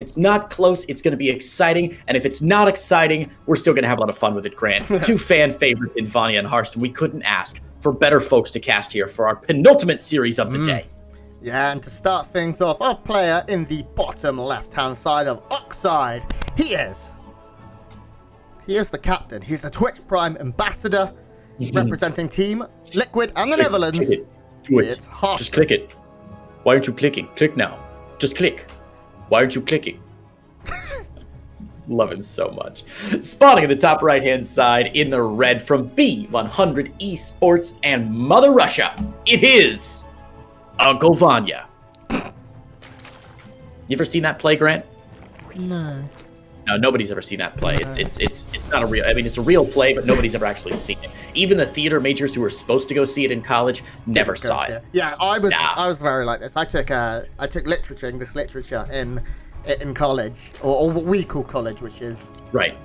it's not close, it's going to be exciting. And if it's not exciting, we're still going to have a lot of fun with it, Grant. Two fan favorites in Vanya and Harstem. We couldn't ask for better folks to cast here for our penultimate series of the day. Yeah, and to start things off, our player in the bottom left-hand side of Oxide, he is the captain. He's the Twitch Prime ambassador, representing Team Liquid and the Netherlands. Click it. Do it. It's Harstem. Just click it. Why aren't you clicking? Click now. Just click. Why aren't you clicking? Love him so much. Spawning in the top right-hand side in the red from B100 Esports and Mother Russia, it is Uncle Vanya. You ever seen that play, Grant? No. No, nobody's ever seen that play. It's not a real. I mean, it's a real play, but nobody's ever actually seen it. Even the theater majors who were supposed to go see it in college never saw it. Yeah, I was very like this. I took literature, English literature in college, or what we call college, which is right,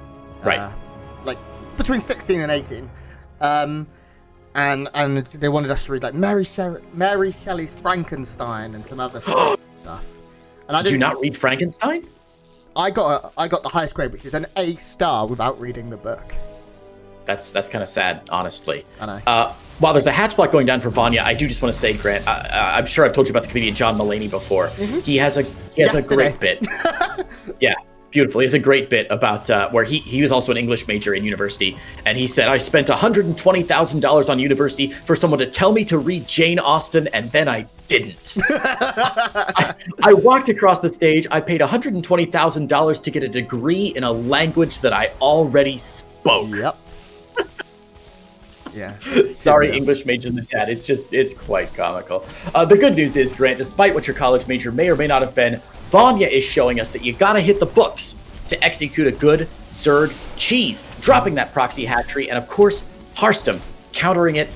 like between 16 and 18. And they wanted us to read like Mary Shelley's Frankenstein and some other stuff. And Did you not read Frankenstein? I got the highest grade, which is an A star, without reading the book. That's kind of sad, honestly. I know. While there's a hatch block going down for Vanya, I do just want to say, Grant, I'm sure I've told you about the comedian John Mulaney before. He has a great bit. Yeah, beautiful. He has a great bit about where he was also an English major in university, and he said, I spent $120,000 on university for someone to tell me to read Jane Austen, and then I didn't. I walked across the stage. I paid $120,000 to get a degree in a language that I already spoke. Yep. Yeah. Sorry, English majors in the chat. It's quite comical. The good news is, Grant, despite what your college major may or may not have been, Vanya is showing us that you gotta hit the books to execute a good Surd cheese, dropping that proxy hatchery, and of course, Harstem countering it.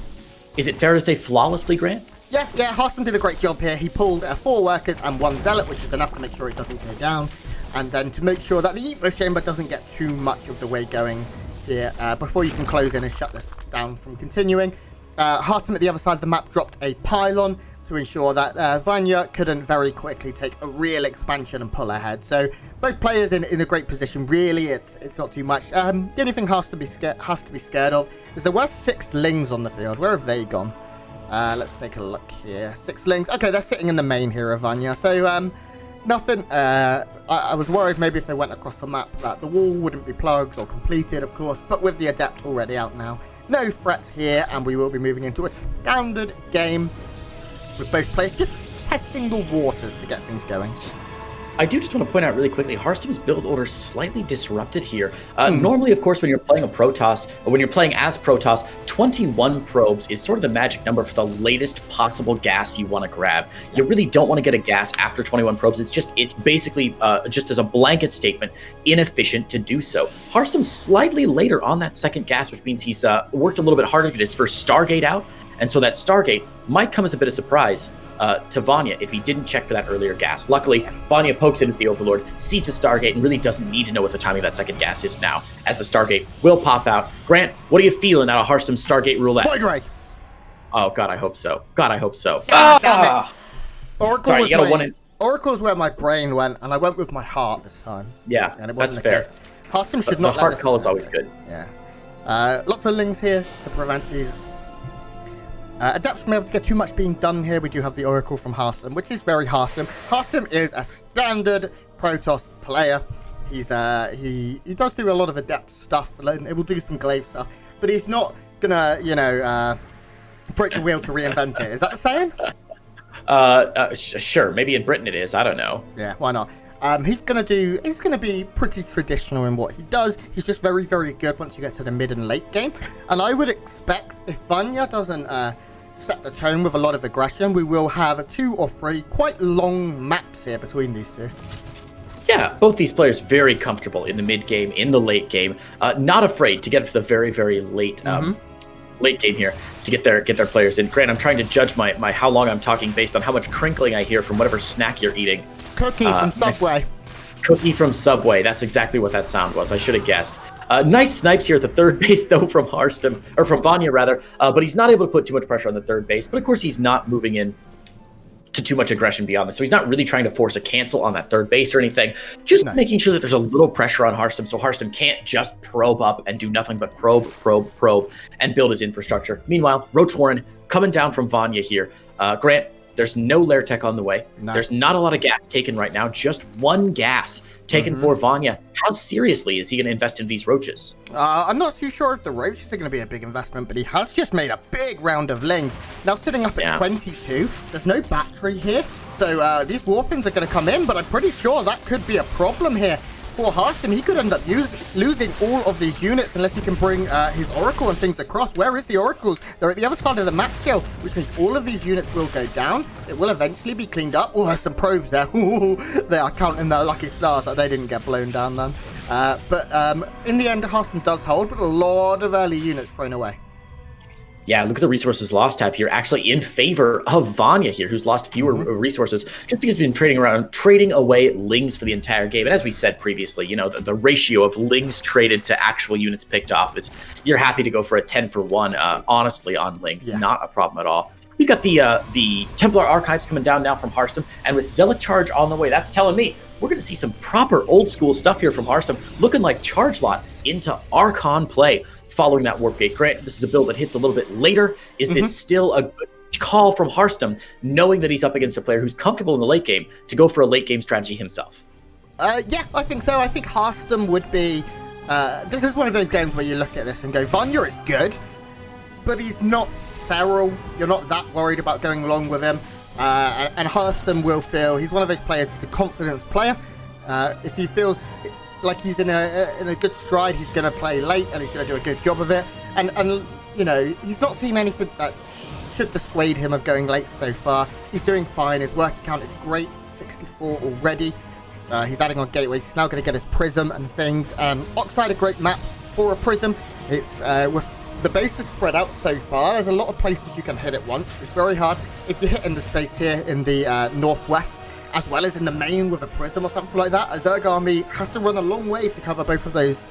Is it fair to say flawlessly, Grant? Yeah, Harstem did a great job here. He pulled 4 workers and 1 zealot, which is enough to make sure it doesn't go down, and then to make sure that the Evo chamber doesn't get too much of the way going here before you can close in and shut this down from continuing. Harstem at the other side of the map dropped a pylon to ensure that Vanya couldn't very quickly take a real expansion and pull ahead. So both players in a great position. Really, it's not too much. The only thing has to be scared of is there were 6 lings on the field. Where have they gone? Let's take a look here. 6 lings. Okay, they're sitting in the main here of Vanya. So nothing. I was worried maybe if they went across the map that the wall wouldn't be plugged or completed, of course. But with the Adept already out now, no threats here, and we will be moving into a standard game with both players just testing the waters to get things going. I do just want to point out really quickly, Harstem's build order slightly disrupted here. Normally, of course, when you're playing a Protoss, or when you're playing as Protoss, 21 probes is sort of the magic number for the latest possible gas you want to grab. You really don't want to get a gas after 21 probes. It's basically, just as a blanket statement, inefficient to do so. Harstem's slightly later on that second gas, which means he's worked a little bit harder to get his first Stargate out, and so that Stargate might come as a bit of surprise to Vanya if he didn't check for that earlier gas. Luckily, Vanya pokes in at the Overlord, sees the Stargate, and really doesn't need to know what the timing of that second gas is now, as the Stargate will pop out. Grant, what are you feeling out of Harstem's Stargate roulette? Void Ray! Oh, God, I hope so. God, I hope so. Damn it. Oracle was where my brain went, and I went with my heart this time. Yeah, and it that's wasn't fair. Case. Harstem should not the heart call is always good. Yeah. Lots of lings here to prevent these Adepts from able to get too much being done here. We do have the Oracle from Harstem, which is very Harstem. Harstem is a standard Protoss player. He's he does do a lot of Adept stuff. It will do some glaive stuff, but he's not gonna, break the wheel to reinvent it. Is that the saying? Sure. Maybe in Britain it is. I don't know. Yeah, why not? He's gonna be pretty traditional in what he does. He's just very, very good once you get to the mid and late game. And I would expect if Vanya doesn't set the tone with a lot of aggression, we will have 2 or 3 quite long maps here between these two. Yeah, both these players very comfortable in the mid game, in the late game, not afraid to get up to the very, very late late game here to get their players in. Grant, I'm trying to judge my how long I'm talking based on how much crinkling I hear from whatever snack you're eating. Cookie from Subway. Cookie from Subway. That's exactly what that sound was. I should have guessed. Nice snipes here at the third base, though, from Harstem, or from Vanya, rather. But he's not able to put too much pressure on the third base. But, of course, he's not moving in to too much aggression beyond this. So he's not really trying to force a cancel on that third base or anything, just making sure that there's a little pressure on Harstem so Harstem can't just probe up and do nothing but probe, and build his infrastructure. Meanwhile, Roach Warren coming down from Vanya here. Grant, there's no Lair Tech on the way. There's not a lot of gas taken right now, just one gas taken for Vanya. How seriously is he going to invest in these roaches? I'm not too sure if the roaches are going to be a big investment, but he has just made a big round of lings. Now sitting up at 22, there's no battery here, so these warpins are going to come in, but I'm pretty sure that could be a problem here. For Harstem, he could end up losing all of these units unless he can bring his Oracle and things across. Where is the Oracles? They're at the other side of the map scale, which means all of these units will go down. It will eventually be cleaned up. Oh, there's some probes there. They are counting their lucky stars that they didn't get blown down then. But in the end, Harstem does hold, but a lot of early units thrown away. Yeah, look at the resources lost tab here, actually in favor of Vanya here, who's lost fewer resources just because he's been trading away lings for the entire game. And as we said previously, you know, the ratio of lings traded to actual units picked off is, you're happy to go for a 10 for 1, honestly, on lings. Not a problem at all. We've got the Templar Archives coming down now from Harstem, and with Zealot Charge on the way, that's telling me we're going to see some proper old school stuff here from Harstem, looking like Charge Lot into Archon play. Following that Warp Gate. Grant, this is a build that hits a little bit later. Is this still a good call from Harstem, knowing that he's up against a player who's comfortable in the late game, to go for a late game strategy himself? Yeah, I think so. I think Harstem would be... this is one of those games where you look at this and go, Vanya is good, but he's not sterile. You're not that worried about going long with him. And Harstem will feel... He's one of those players that's a confidence player. If he feels... like he's in a good stride, he's going to play late and he's going to do a good job of it. And you know, he's not seen anything that should dissuade him of going late so far. He's doing fine. His worker count is great, 64 already. He's adding on gateways. He's now going to get his prism and things. Oxide, a great map for a prism. It's with the bases spread out so far, there's a lot of places you can hit at once. It's very hard if you hit in the space here in the northwest, as well as in the main with a prism or something like that. A Zerg army has to run a long way to cover both of those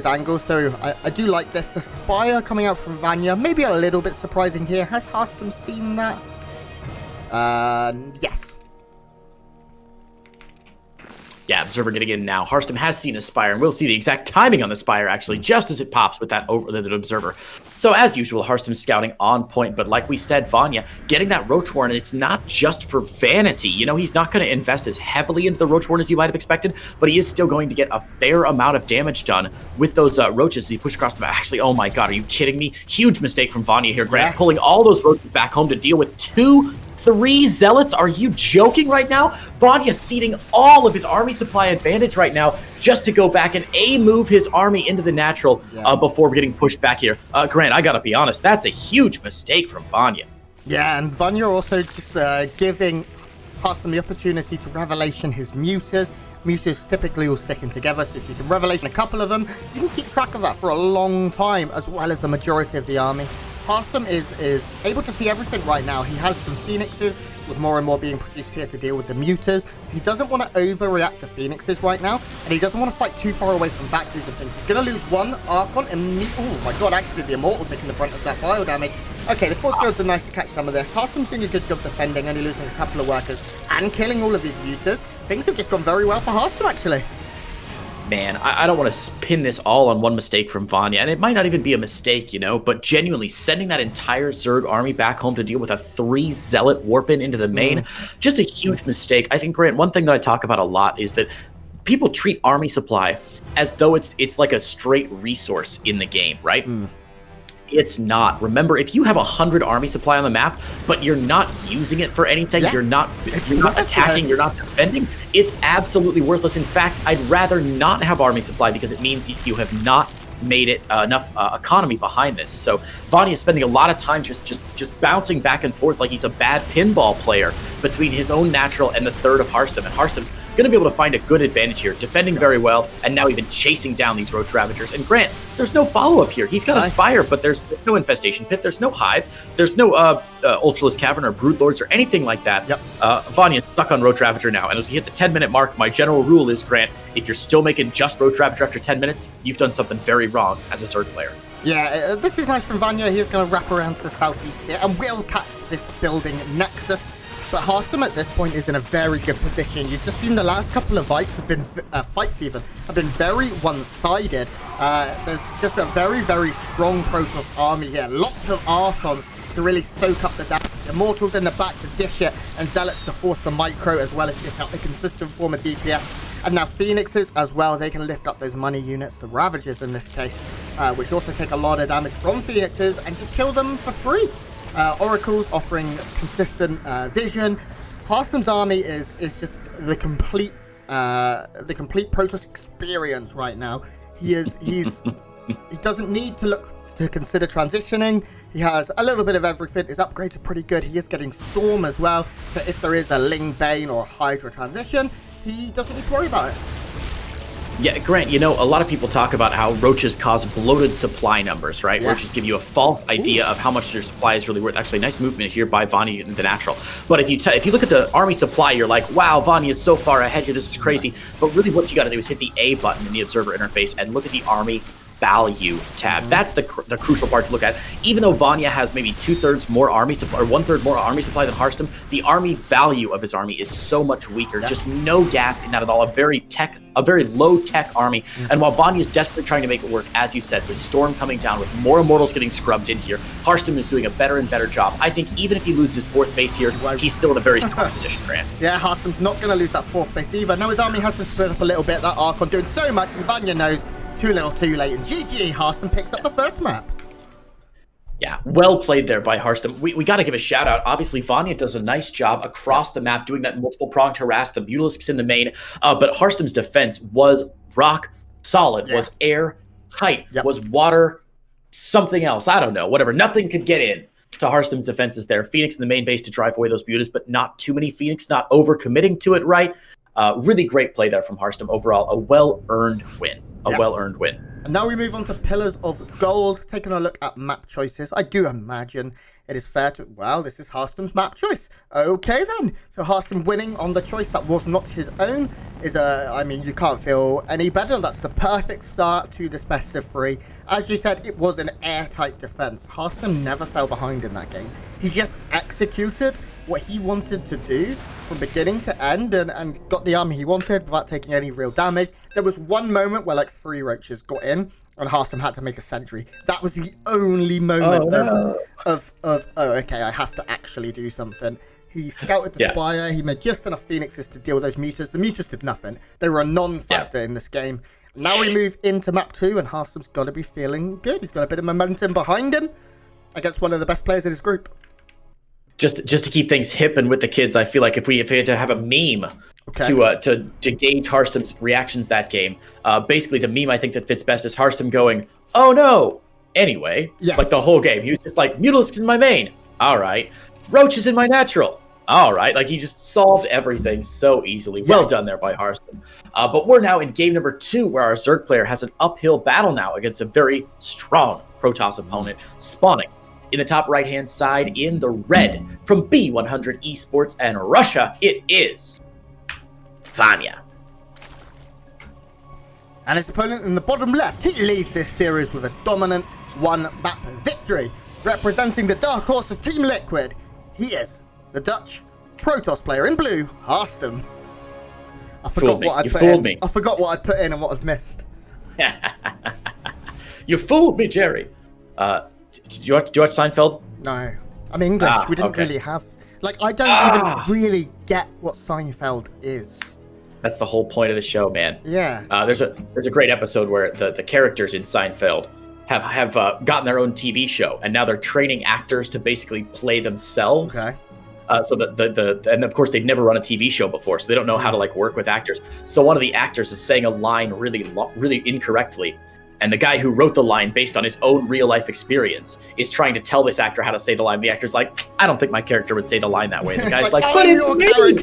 angles. So I do like this. The Spire coming out from Vanya, maybe a little bit surprising here. Has Harstem seen that? Yes. Yeah, Observer getting in now. Harstem has seen a Spire, and we'll see the exact timing on the Spire, actually, just as it pops with that Observer. So, as usual, Harstem's scouting on point, but like we said, Vanya, getting that Roach Warren, it's not just for vanity. You know, he's not going to invest as heavily into the Roach Warren as you might have expected, but he is still going to get a fair amount of damage done with those Roaches as he push across the map. Actually, oh my god, are you kidding me? Huge mistake from Vanya here, Grant, pulling all those Roaches back home to deal with 3 Zealots? Are you joking right now? Vanya ceding all of his army supply advantage right now just to go back and move his army into the natural before getting pushed back here. Grant, I gotta be honest, that's a huge mistake from Vanya. Yeah, and Vanya also just giving Harstem the opportunity to Revelation his Muters. Muters typically all sticking together, so if you can Revelation a couple of them, you can keep track of that for a long time, as well as the majority of the army. Harstem is able to see everything right now. He has some Phoenixes, with more and more being produced here to deal with the Muters. He doesn't want to overreact to Phoenixes right now, and he doesn't want to fight too far away from factories and things. He's going to lose one Archon and oh my god, actually the Immortal taking the brunt of that bio damage. Okay, the force fields are nice to catch some of this. Harstem's doing a good job defending, only losing a couple of workers, and killing all of these Muters. Things have just gone very well for Harstem, actually. Man, I don't want to pin this all on one mistake from Vanya, and it might not even be a mistake, you know, but genuinely sending that entire Zerg army back home to deal with a 3 Zealot warp-in into the main, just a huge mistake. I think, Grant, one thing that I talk about a lot is that people treat army supply as though it's like a straight resource in the game, right? It's not. Remember, if you have 100 army supply on the map, but you're not using it for anything, you're not attacking, you're not defending, it's absolutely worthless. In fact, I'd rather not have army supply because it means you have not made it enough economy behind this. So Vanya is spending a lot of time just bouncing back and forth like he's a bad pinball player between his own natural and the third of Harstem. And Harstem's going to be able to find a good advantage here, defending very well, and now even chasing down these Roach Ravagers. And Grant, there's no follow-up here. He's got a Spire, but there's no Infestation Pit, there's no Hive, there's no Ultralisk Cavern or Brood Lords or anything like that. Vanya's stuck on Roach Ravager now, and as we hit the 10-minute mark, my general rule is, Grant, if you're still making just Roach Ravager after 10 minutes, you've done something very wrong as a Zerg player. Yeah, this is nice from Vanya. He's going to wrap around to the southeast here, and we'll catch this building Nexus. But Harstem at this point is in a very good position. You've just seen the last couple of fights have been very one-sided. There's just a very, very strong Protoss army here. Lots of Archons to really soak up the damage. Immortals in the back to dish it, and Zealots to force the micro as well as dish out a consistent form of DPS. And now Phoenixes as well, they can lift up those money units, the Ravagers in this case, which also take a lot of damage from Phoenixes and just kill them for free. Oracles offering consistent vision. Harstem's army is just the complete Protoss experience right now. He doesn't need to consider transitioning. He has a little bit of everything. His upgrades are pretty good. He is getting Storm as well, so if there is a Ling Bane or a Hydra transition, he doesn't need to worry about it. Yeah, Grant, you know, a lot of people talk about how roaches cause bloated supply numbers, right? Yeah. Roaches give you a false idea of how much your supply is really worth. Actually, nice movement here by Vanya in the natural. But if you look at the army supply, you're like, wow, Vanya is so far ahead here. This is crazy. But really what you got to do is hit the A button in the observer interface and look at the army value tab. That's the crucial part to look at. Even though Vanya has maybe 2/3 more army supply or 1/3 more army supply than Harstem, the army value of his army is so much weaker. Just no gap in that at all. A very low tech army. And while Vanya is desperately trying to make it work, as you said, with Storm coming down, with more Immortals getting scrubbed in here, Harstem is doing a better and better job. I think even if he loses his 4th base here, he's still in a very strong position, Grant. Yeah, Harstem's not going to lose that 4th base either. Now his army has been split up a little bit. That Archon doing so much, and Vanya knows too little too late, and GG, Harstem picks up the first map. Yeah, well played there by Harstem. We got to give a shout out. Obviously, Vanya does a nice job across the map doing that multiple pronged harass, the Mutalisks in the main. But Harstem's defense was rock solid, was airtight, was water something else. I don't know, whatever. Nothing could get in to Harstem's defenses there. Phoenix in the main base to drive away those Mutas, but not too many Phoenix, not over-committing to it, right? Really great play there from Harstem. Overall, a well-earned win. Well-earned win. And now we move on to Pillars of Gold, taking a look at map choices. I do imagine it is fair to... Well, this is Harstem's map choice. Okay, then. So Harstem winning on the choice that was not his own is I mean, you can't feel any better. That's the perfect start to this best of 3. As you said, it was an airtight defense. Harstem never fell behind in that game. He just executed what he wanted to do from beginning to end and got the army he wanted without taking any real damage. There was one moment where like 3 roaches got in and Harstem had to make a sentry. That was the only moment of oh, okay, I have to actually do something. He scouted the Spire, he made just enough Phoenixes to deal with those Mutas. The Mutas did nothing. They were a non-factor in this game. Now we move into map 2 and Harstem's got to be feeling good. He's got a bit of momentum behind him against one of the best players in his group. Just to keep things hip and with the kids, I feel like if we had to have a meme to gauge Harstem's reactions that game, basically the meme I think that fits best is Harstem going, "Oh no!" Anyway, like the whole game, he was just like, "Mutalisks in my main, all right. Roaches in my natural, all right." Like he just solved everything so easily. Well done there by Harstem. But we're now in game number 2, where our Zerg player has an uphill battle now against a very strong Protoss opponent, spawning in the top right-hand side in the red from B100 Esports and Russia, it is Vanya. And his opponent in the bottom left, he leads this series with a dominant 1-map victory. Representing the dark horse of Team Liquid, he is the Dutch Protoss player in blue, Harstem. I forgot what I'd put in. I forgot what I'd put in and what I'd missed. You fooled me, Jerry. Did you watch Seinfeld? No. I'm English. We didn't really have... Like, I don't even really get what Seinfeld is. That's the whole point of the show, man. Yeah. There's a great episode where the characters in Seinfeld have gotten their own TV show, and now they're training actors to basically play themselves. Okay. So and of course they've never run a TV show before, so they don't know how to like work with actors. So one of the actors is saying a line really incorrectly. And the guy who wrote the line based on his own real life experience is trying to tell this actor how to say the line. The actor's like, "I don't think my character would say the line that way." And the guy's like, "But it's me."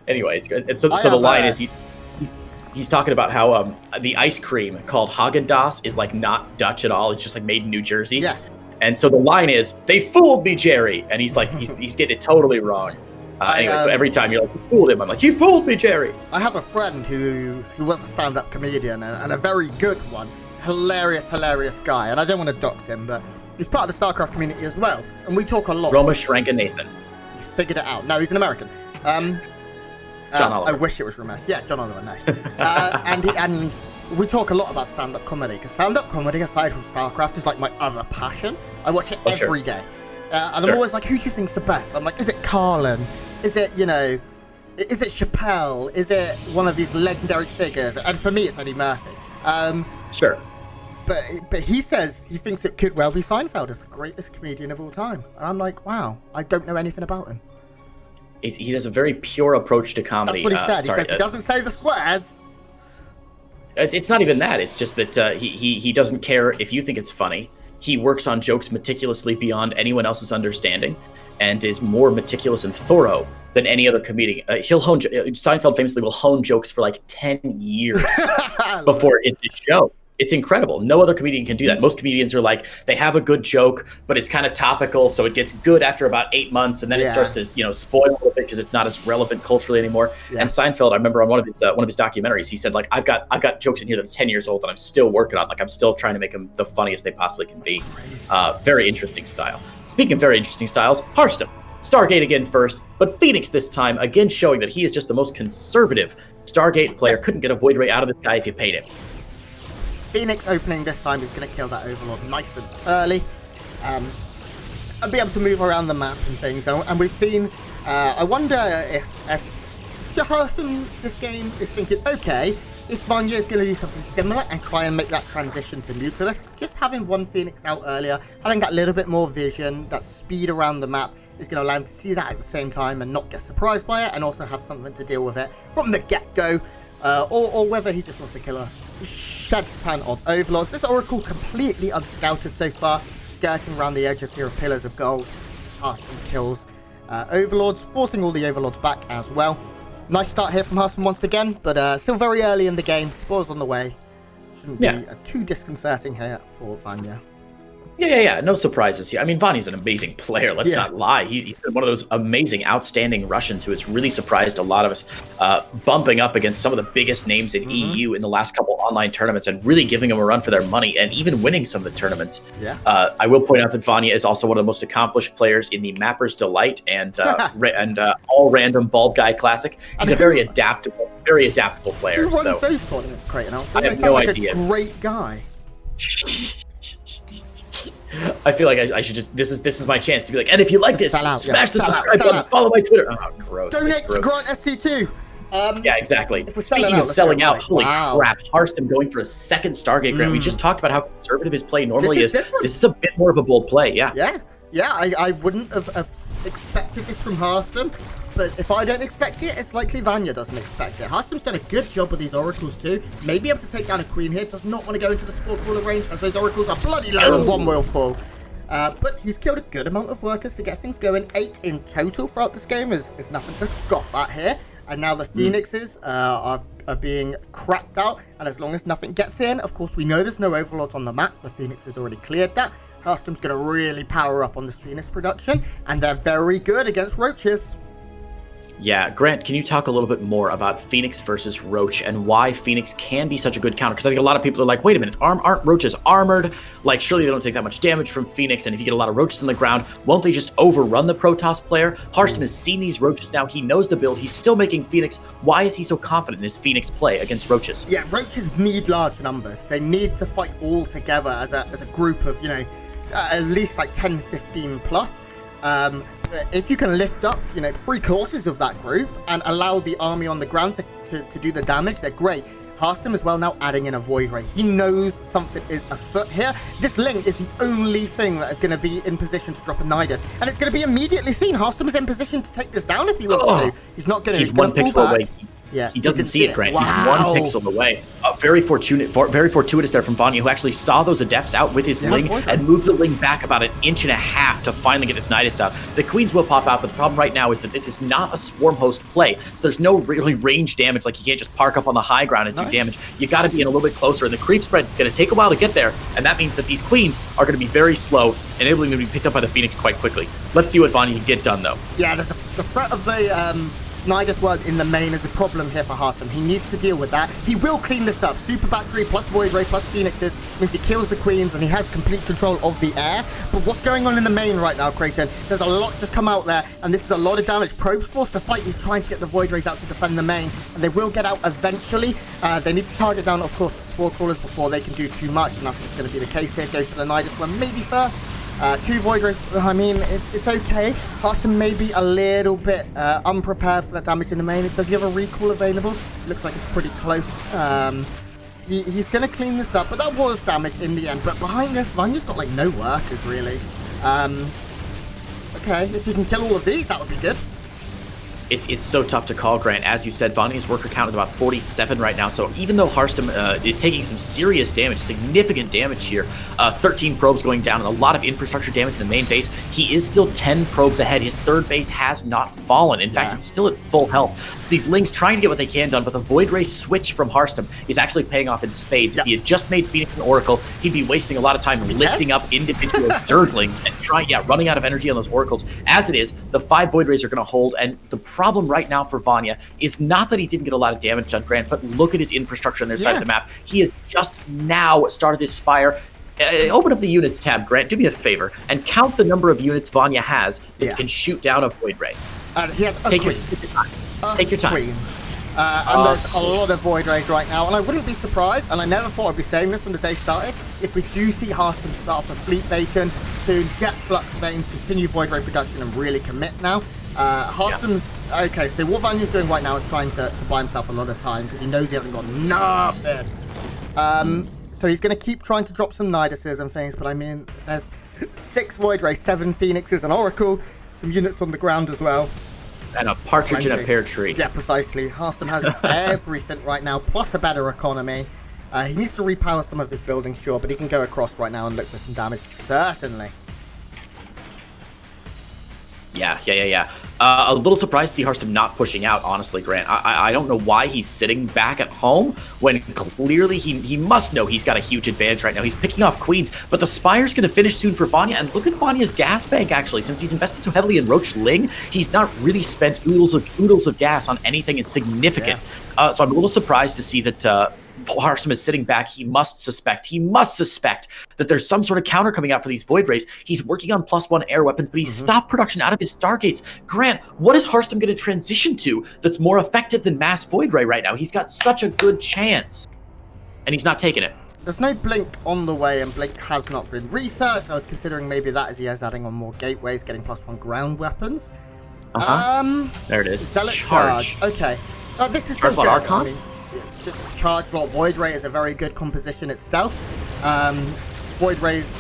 Anyway, it's good. And so the line is he's talking about how the ice cream called Haagen-Dazs is like not Dutch at all. It's just like made in New Jersey. Yeah. And so the line is, "They fooled me, Jerry." And he's like, he's getting it totally wrong. Anyway, so every time you're like, "You fooled him," I'm like, "You fooled me, Jerry." I have a friend who was a stand-up comedian and a very good one. Hilarious guy. And I don't want to dox him, but he's part of the StarCraft community as well. And we talk a lot. Roma Shranka Nathan. figured it out. No, he's an American. John Oliver. I wish it was Ramesh. Yeah, John Oliver, nice. and we talk a lot about stand-up comedy, because stand-up comedy, aside from StarCraft, is like my other passion. I watch it every day. And I'm always like, who do you think's the best? I'm like, is it Carlin? Is it, is it Chappelle? Is it one of these legendary figures? And for me, it's Eddie Murphy. Sure. But he says he thinks it could well be Seinfeld as the greatest comedian of all time. And I'm like, wow, I don't know anything about him. He has a very pure approach to comedy. That's what he said. He says he doesn't say the swears. It's not even that. It's just that he doesn't care if you think it's funny. He works on jokes meticulously beyond anyone else's understanding, and is more meticulous and thorough than any other comedian. Seinfeld famously will hone jokes for like 10 years before it's a show. It's incredible. No other comedian can do that. Most comedians are like, they have a good joke, but it's kind of topical, so it gets good after about 8 months, and then it starts to, spoil a little bit because it's not as relevant culturally anymore. Yeah. And Seinfeld, I remember on one of his documentaries, he said, like, I've got jokes in here that are 10 years old that I'm still working on. Like, I'm still trying to make them the funniest they possibly can be. Very interesting style. Speaking of very interesting styles, Harstem. Stargate again first, but Phoenix this time, again showing that he is just the most conservative Stargate player. Couldn't get a void ray out of this guy if you paid him. Phoenix opening this time is going to kill that Overlord nice and early, and be able to move around the map and things. And we've seen, I wonder if Harstem this game is thinking, okay, if Vanya is going to do something similar and try and make that transition to Neutralist, just having one Phoenix out earlier, having that little bit more vision, that speed around the map, is going to allow him to see that at the same time and not get surprised by it, and also have something to deal with it from the get-go, or whether he just wants to kill a shed ton of Overlords. This Oracle completely unscouted so far, skirting around the edges here of Pillars of Gold. Harstem kills Overlords, forcing all the Overlords back as well. Nice start here from Harstem once again, but still very early in the game. Spoils on the way. Shouldn't be too disconcerting here for Vanya. Yeah. No surprises here. I mean, Vanya's an amazing player. Let's not lie. He's been one of those amazing, outstanding Russians who has really surprised a lot of us, bumping up against some of the biggest names in EU in the last couple online tournaments and really giving them a run for their money and even winning some of the tournaments. Yeah. I will point out that Vanya is also one of the most accomplished players in the Mapper's Delight and All Random Bald Guy Classic. He's a very adaptable player. Who runs those tournaments, Creighton? I have no idea. A great guy. I feel like I should just this is my chance to be like, and if you like this, smash the subscribe button, follow my Twitter. Oh, gross. Donate to Grant SC2. Yeah, exactly. Speaking of selling out, holy crap, Harstem going for a second Stargate grant. We just talked about how conservative his play normally is. This is a bit more of a bold play, Yeah, I wouldn't have expected this from Harstem, but if I don't expect it, it's likely Vanya doesn't expect it. Harstem's done a good job with these Oracles too. Maybe able to take down a Queen here. Does not want to go into the Spore Crawler range as those Oracles are bloody low and one will fall. But he's killed a good amount of workers to get things going. 8 in total throughout this game is nothing to scoff at here. And now the Phoenixes are being cracked out. And as long as nothing gets in, of course, we know there's no Overlords on the map. The Phoenix has already cleared that. Harstem's going to really power up on this Phoenix production. And they're very good against Roaches. Yeah, Grant, can you talk a little bit more about Phoenix versus Roach and why Phoenix can be such a good counter? Because I think a lot of people are like, wait a minute, aren't Roaches armored? Like, surely they don't take that much damage from Phoenix, and if you get a lot of Roaches on the ground, won't they just overrun the Protoss player? Harstem has seen these Roaches now. He knows the build. He's still making Phoenix. Why is he so confident in his Phoenix play against Roaches? Yeah, Roaches need large numbers. They need to fight all together as a group of, at least like 10, 15 plus. If you can lift up, 3/4 of that group and allow the army on the ground to do the damage, they're great. Harstem as well now adding in a Void Ray. He knows something is afoot here. This link is the only thing that is going to be in position to drop a Nidus. And it's going to be immediately seen. Harstem is in position to take this down if he wants to. He's not going to. He's one pixel away. Yeah, he doesn't see it, Grant. Wow. He's 1 pixel away. Very fortuitous there from Vanya, who actually saw those Adepts out with his Ling and moved the Ling back about 1.5 inches to finally get this Nidus out. The Queens will pop out, but the problem right now is that this is not a Swarm Host play, so there's no really range damage. Like, you can't just park up on the high ground and do damage. You got to be in a little bit closer, and the creep spread is going to take a while to get there, and that means that these Queens are going to be very slow, enabling them to be picked up by the Phoenix quite quickly. Let's see what Vanya can get done, though. Yeah, there's the threat of the Nidus Word in the main is a problem here for Harstem. He needs to deal with that. He will clean this up. Super Battery plus Void Ray plus Phoenixes means he kills the Queens and he has complete control of the air. But what's going on in the main right now, Creighton? There's a lot just come out there, and this is a lot of damage. Probe's forced to fight. He's trying to get the Void Rays out to defend the main, and they will get out eventually. They need to target down, of course, the Spore Crawlers before they can do too much, and that's what's going to be the case here. Go for the Nidus one maybe first. 2 Void Rays, I mean, it's okay. Harstem may be a little bit unprepared for that damage in the main. Does he have a recall available? Looks like it's pretty close. He's going to clean this up, but that was damage in the end. But behind this, Vanya's got, like, no workers, really. Okay, if he can kill all of these, that would be good. It's so tough to call, Grant. As you said, Vanya's worker count is about 47 right now. So even though Harstem is taking some serious damage, significant damage here, 13 probes going down and a lot of infrastructure damage in the main base, he is still 10 probes ahead. His third base has not fallen. In fact, it's still at full health. So these Lings trying to get what they can done, but the Void Ray switch from Harstem is actually paying off in spades. If he had just made Phoenix and Oracle, he'd be wasting a lot of time lifting up individual Zerglings and running out of energy on those Oracles. As it is, the 5 Void Rays are going to hold, and the problem right now for Vanya is not that he didn't get a lot of damage done, Grant, but look at his infrastructure on their side of the map. He has just now started his Spire. Open up the units tab, Grant. Do me a favor and count the number of units Vanya has that can shoot down a Void Ray. He has a queen. Take your time. Queen. And there's a lot of Void Rays right now, and I wouldn't be surprised, and I never thought I'd be saying this when the day started, if we do see Harstem start for Fleet Bacon to get Flux Veins, continue Void Ray production, and really commit now. Harstem's okay, so what Vanya's doing right now is trying to buy himself a lot of time because he knows he hasn't got nothing. So he's going to keep trying to drop some Niduses and things, but I mean, there's 6 Void Rays, 7 Phoenixes, an Oracle, some units on the ground as well. And a partridge in a pear tree. Yeah, precisely. Harstem has everything right now, plus a better economy. He needs to repower some of his buildings, sure, but he can go across right now and look for some damage, certainly. Yeah. A little surprised to see Harstem not pushing out, honestly, Grant. I don't know why he's sitting back at home when clearly he must know he's got a huge advantage right now. He's picking off Queens, but the Spire's going to finish soon for Vanya. And look at Vanya's gas bank, actually. Since he's invested so heavily in Roach Ling, he's not really spent oodles of gas on anything insignificant. So I'm a little surprised to see that Harstem is sitting back. He must suspect that there's some sort of counter coming out for these Void Rays. He's working on +1 air weapons, but he's stopped production out of his Stargates. Grant, what is Harstem going to transition to that's more effective than Mass Void Ray right now? He's got such a good chance, and he's not taking it. There's no Blink on the way, and Blink has not been researched. I was considering maybe that as he is adding on more gateways, getting +1 ground weapons. There it is. Zealot charge. Okay. This is Charge good. Archon? I mean, just Charge Lot Void Ray is a very good composition itself. Void Ray's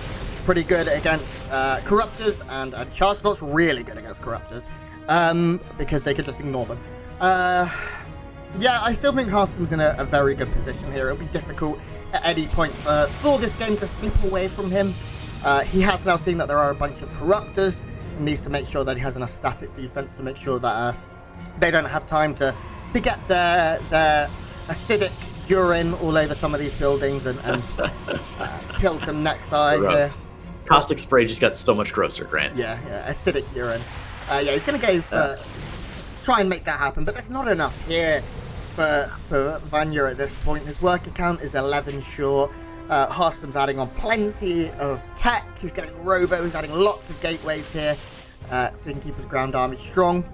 pretty good against Corruptors, and Charge Lot's really good against Corruptors because they could just ignore them. Yeah, I still think Harstem's in a very good position here. It'll be difficult at any point for this game to slip away from him. He has now seen that there are a bunch of Corruptors and needs to make sure that he has enough static defense to make sure that they don't have time to get their acidic urine all over some of these buildings and kill some Nexi here. Caustic spray just got so much grosser, Grant. Yeah, acidic urine. Yeah, he's going to go for try and make that happen, but there's not enough here for Vanya at this point. His worker count is 11 short. Harstem's adding on plenty of tech. He's getting robo. He's adding lots of gateways here so he can keep his ground army strong.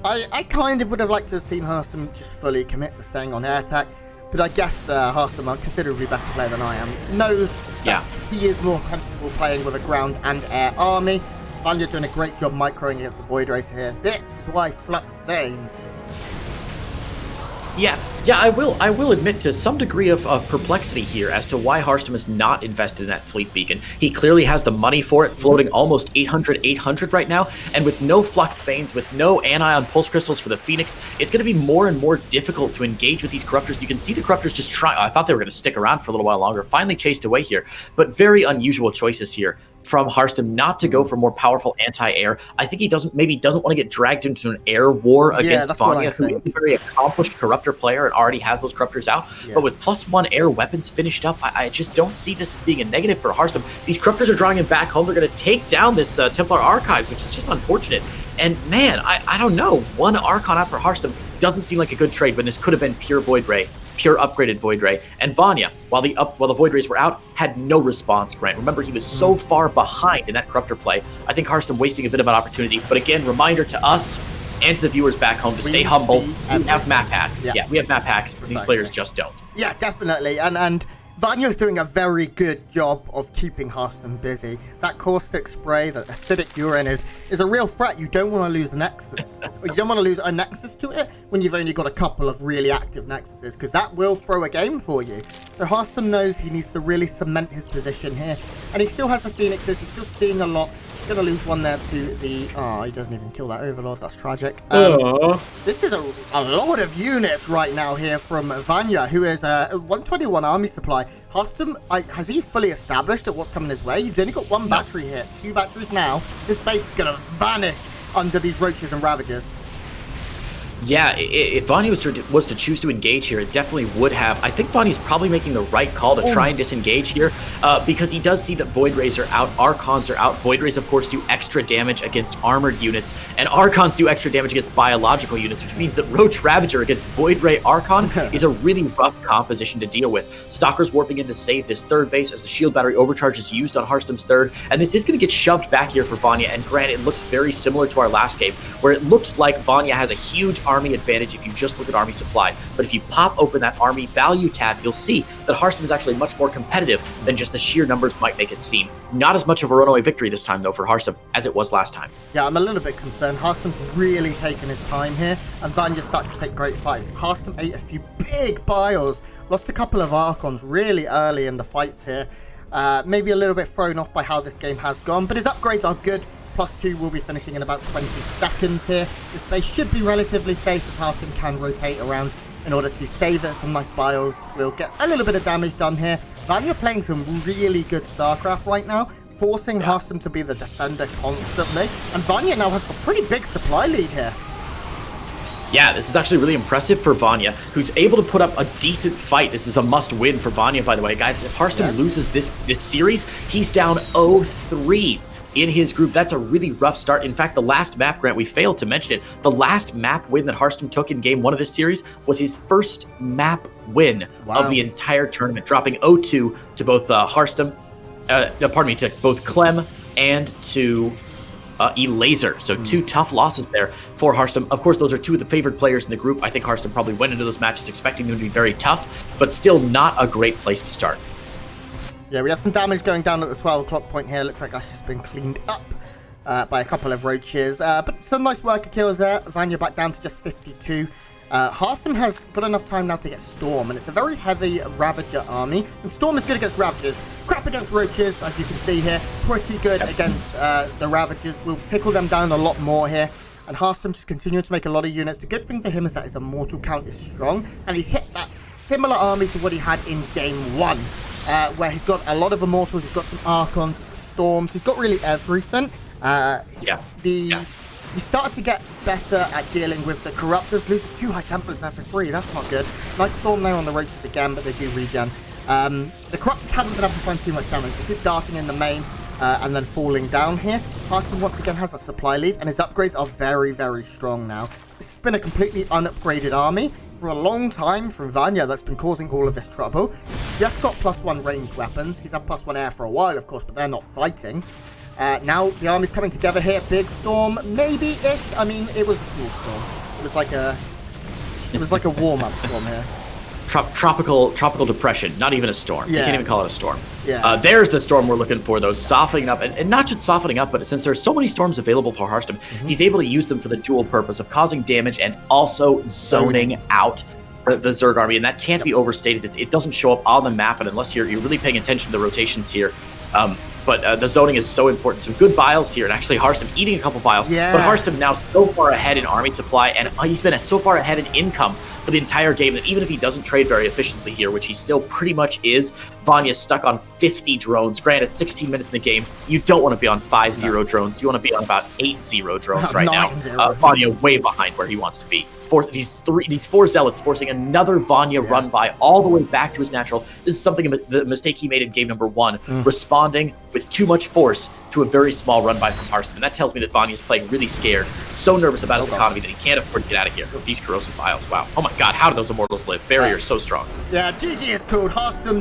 I kind of would have liked to have seen Harstem just fully commit to staying on air attack, but I guess Harstem, a considerably better player than I am, knows that he is more comfortable playing with a ground and air army. Vanya doing a great job microing against the Void Racer here. This is why Flux Veins. Yeah, I will admit to some degree of perplexity here as to why Harstem is not invested in that fleet beacon. He clearly has the money for it, floating almost 800 right now, and with no Flux Veins, with no Anion Pulse Crystals for the Phoenix, it's going to be more and more difficult to engage with these Corruptors. You can see the Corruptors just try. I thought they were going to stick around for a little while longer, finally chased away here, but very unusual choices here from Harstem not to go for more powerful anti-air. I think he maybe doesn't want to get dragged into an air war against Vanya, who is a very accomplished Corruptor player and already has those Corruptors out. But with +1 air weapons finished up, I just don't see this as being a negative for Harstem. These Corruptors are drawing him back home. They're going to take down this Templar Archives, which is just unfortunate. And man, I don't know. One Archon out for Harstem doesn't seem like a good trade when this could have been pure Void Ray, pure upgraded Void Ray. And Vanya, while the Void Rays were out, had no response, Grant. Remember, he was so far behind in that Corruptor play. I think Harstem wasting a bit of an opportunity. But again, reminder to us and to the viewers back home to stay humble. We have map hacks. Yeah, we have map hacks. These players just don't. Yeah, definitely. And Vanya's doing a very good job of keeping Harstem busy. That caustic spray, that acidic urine is a real threat. You don't want to lose the Nexus. You don't want to lose a Nexus to it when you've only got a couple of really active Nexuses, because that will throw a game for you. So Harstem knows he needs to really cement his position here. And he still has the Phoenixes. He's still seeing a lot. He's going to lose one there to the... Oh, he doesn't even kill that Overlord. That's tragic. This is a lot of units right now here from Vanya, who is a 121 army supply. Harstem, has he fully established at what's coming his way? He's only got one battery here, 2 batteries now. This base is going to vanish under these Roaches and Ravagers. Yeah, if Vanya was to choose to engage here, it definitely would have. I think Vanya's probably making the right call to try and disengage here, because he does see that Void Rays are out, Archons are out. Void Rays, of course, do extra damage against armored units, and Archons do extra damage against biological units, which means that Roach Ravager against Void Ray Archon is a really rough composition to deal with. Stalker's warping in to save this third base as the shield battery overcharge is used on Harstem's third, and this is going to get shoved back here for Vanya, and granted, it looks very similar to our last game, where it looks like Vanya has a huge army advantage if you just look at army supply. But if you pop open that army value tab, you'll see that Harstem is actually much more competitive than just the sheer numbers might make it seem. Not as much of a runaway victory this time, though, for Harstem as it was last time. Yeah, I'm a little bit concerned. Harstem's really taken his time here, and Vanya's starting to take great fights. Harstem ate a few big bios, lost a couple of Archons really early in the fights here. Maybe a little bit thrown off by how this game has gone, but his upgrades are good. +2 will be finishing in about 20 seconds here. This base should be relatively safe as Harstem can rotate around in order to save it. Some nice bios will get a little bit of damage done here. Vanya playing some really good StarCraft right now, forcing Harstem to be the defender constantly. And Vanya now has a pretty big supply lead here. Yeah, this is actually really impressive for Vanya, who's able to put up a decent fight. This is a must-win for Vanya, by the way. Guys, if Harstem loses this series, he's down 0-3. In his group. That's a really rough start. In fact, the last map, Grant, we failed to mention it. The last map win that Harstem took in game 1 of this series was his first map win of the entire tournament, dropping 0-2 to both Harstem, to both Clem and to Elaser. So 2 tough losses there for Harstem. Of course, those are 2 of the favored players in the group. I think Harstem probably went into those matches expecting them to be very tough, but still not a great place to start. Yeah, we have some damage going down at the 12 o'clock point here. Looks like that's just been cleaned up by a couple of Roaches. But some nice worker kills there. Vanya back down to just 52. Harstem has got enough time now to get Storm, and it's a very heavy Ravager army. And Storm is good against Ravagers. Crap against Roaches, as you can see here. Pretty good against the Ravagers. We'll tickle them down a lot more here. And Harstem just continuing to make a lot of units. The good thing for him is that his immortal count is strong, and he's hit that similar army to what he had in game 1. Where he's got a lot of Immortals, he's got some Archons, Storms, he's got really everything. He started to get better at dealing with the Corruptors, loses 2 High Templars there for 3, that's not good. Nice Storm there on the Roaches again, but they do regen. The Corruptors haven't been able to find too much damage, they keep darting in the main and then falling down here. Harstem once again has a supply lead, and his upgrades are very, very strong now. This has been a completely unupgraded army for a long time from Vanya that's been causing all of this trouble. He's just got +1 ranged weapons. He's had +1 air for a while, of course, but they're not fighting. Now the army's coming together here. Big storm, maybe-ish. I mean, it was a small storm. It was like a warm-up storm here. Tropical depression, not even a storm. You can't even call it a storm. Yeah. There's the storm we're looking for, though, softening up, and not just softening up, but since there's so many storms available for Harstem, he's able to use them for the dual purpose of causing damage and also zoning out the Zerg army, and that can't be overstated. It doesn't show up on the map, and unless you're really paying attention to the rotations here, but the zoning is so important. Some good biles here, and actually Harstem eating a couple biles. Yeah. But Harstem now so far ahead in army supply, and he's been so far ahead in income for the entire game that even if he doesn't trade very efficiently here, which he still pretty much is, Vanya's stuck on 50 drones. Granted, 16 minutes in the game, you don't want to be on 5-0 drones. You want to be on about 8-0 drones right now. Vanya way behind where he wants to be. These 4 zealots forcing another Vanya run by all the way back to his natural. This is something, the mistake he made in game number 1, responding with too much force to a very small run by from Harstem. And that tells me that Vanya's playing really scared so nervous about his God. economy that he can't afford to get out of here. These corrosive vials, wow. Oh my god, how do those immortals live? Barrier's so strong. Yeah, GG is called. Harstem's